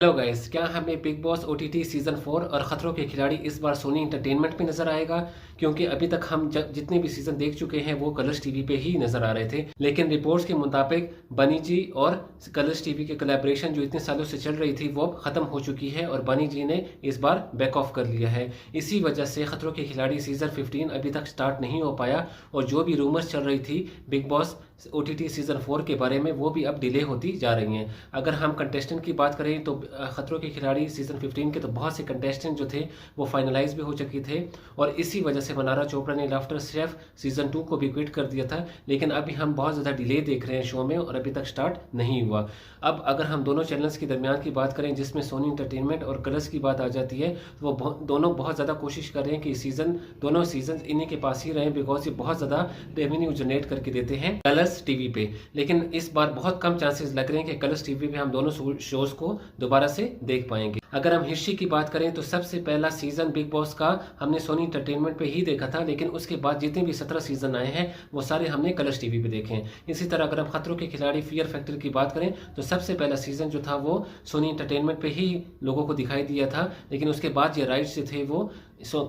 Hello guys, क्या हमें big boss OTT season 4 और खतरों के खिलाड़ी इस बार सोनी इंटरटेनमेंट पे नजर आएगा? क्योंकि अभी तक हम जितने भी सीजन देख चुके हैं वो कलर्स टीवी पे ही नजर आ रहे थे, लेकिन रिपोर्ट्स के मुताबिक बनी जी और कलर्स टीवी के कोलैबोरेशन जो इतने सालों से चल रही थी वो अब खत्म हो चुकी है और बनी जी ने इस बार बैक ऑफ कर लिया है। इसी वजह से खतरों के खिलाड़ी सीजन 15 अभी तक स्टार्ट नहीं हो पाया और जो भी रूमर्स चल रही थी बिग बॉस ओटीटी सीजन 4 के बारे में वो भी अब डिले होती जा रही हैं। अगर हम कंटेस्टेंट की बात करें तो खतरों के खिलाड़ी सीजन 15 के तो बहुत से कंटेस्टेंट जो थे वो फाइनलाइज भी हो चुके थे और इसी वजह से मनारा चोपड़ा ने लाफ्टर शेफ सीजन 2 को भी क्विट कर दिया था। लेकिन अभी हम बहुत ज़्यादा डिले देख रहे हैं शो में और अभी तक स्टार्ट नहीं हुआ। अब अगर हम दोनों चैनल्स के दरमियान की बात करें जिसमें सोनी इंटरटेनमेंट और कलर्स की बात आ जाती है तो वो दोनों बहुत ज़्यादा कोशिश कर रहे हैं कि दोनों सीजन इन्हीं के पास ही रहें, बिकॉज ये बहुत ज़्यादा रेवेन्यू जनरेट करके देते हैं कलर्स टीवी पे। लेकिन इस बार बहुत कम चांसेस लग रहे हैं कि कलर्स टीवी पे हम दोनों शोज को दोबारा से देख पाएंगे। अगर हम हिस्ट्री की बात करें तो सबसे पहला सीजन बिग बॉस का हमने सोनी इंटरटेनमेंट पे ही देखा था, लेकिन उसके बाद जितने भी 17 सीजन आए हैं वो सारे हमने कलर्स टीवी पे देखे हैं। इसी तरह अगर हम खतरों के खिलाड़ी फियर फैक्टर की बात करें तो सबसे पहला सीजन जो था वो सोनी इंटरटेनमेंट पे ही लोगों को दिखाई दिया था, लेकिन उसके बाद ये राइट्स जो थे वो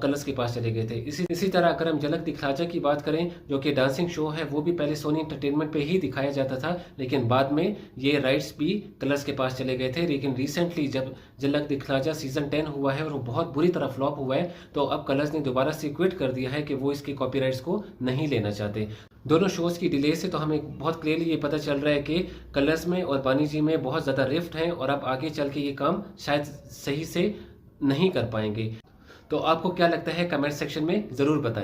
कलर्स के पास चले गए थे। इसी तरह अगर हम झलक दिखलाजा की बात करें जो कि डांसिंग शो है वो भी पहले सोनी इंटरटेनमेंट पे ही दिखाया जाता था, लेकिन बाद में ये राइट्स भी कलर्स के पास चले गए थे। लेकिन रिसेंटली जब झलक दिखलाजा सीजन 10 हुआ है और वो बहुत बुरी तरह फ्लॉप हुआ है तो अब कलर्स ने दोबारा से क्विट कर दिया है कि वो इसके कॉपीराइट्स को नहीं लेना चाहते। दोनों शोज की डिले से तो हमें बहुत क्लियरली ये पता चल रहा है कि कलर्स में और बानी जी में बहुत ज़्यादा रिफ्ट हैं और अब आगे चल के ये काम शायद सही से नहीं कर पाएंगे। तो आपको क्या लगता है कमेंट सेक्शन में ज़रूर बताएं।